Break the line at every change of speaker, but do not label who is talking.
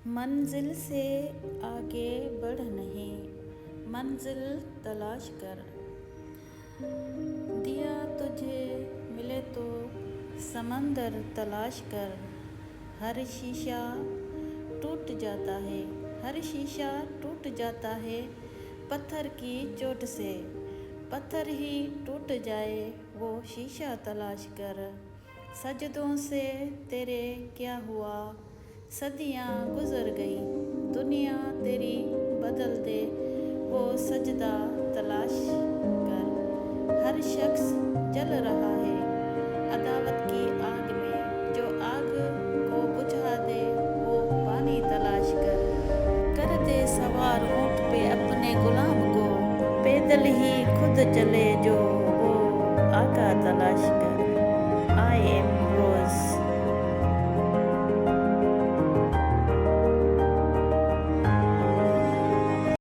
मंजिल से आगे बढ़ नहीं, मंजिल तलाश कर। दिया तुझे मिले तो समंदर तलाश कर। हर शीशा टूट जाता है, हर शीशा टूट जाता है पत्थर की चोट से। पत्थर ही टूट जाए वो शीशा तलाश कर। सजदों से तेरे क्या हुआ, सदियाँ गुजर गई, दुनिया तेरी बदल दे वो सजदा तलाश कर। हर शख्स जल रहा है अदावत की आग में, जो आग को बुझा दे वो पानी तलाश कर दे सवार ऊँट पे अपने गुलाम को, पैदल ही खुद चले जो वो आका तलाश कर। I am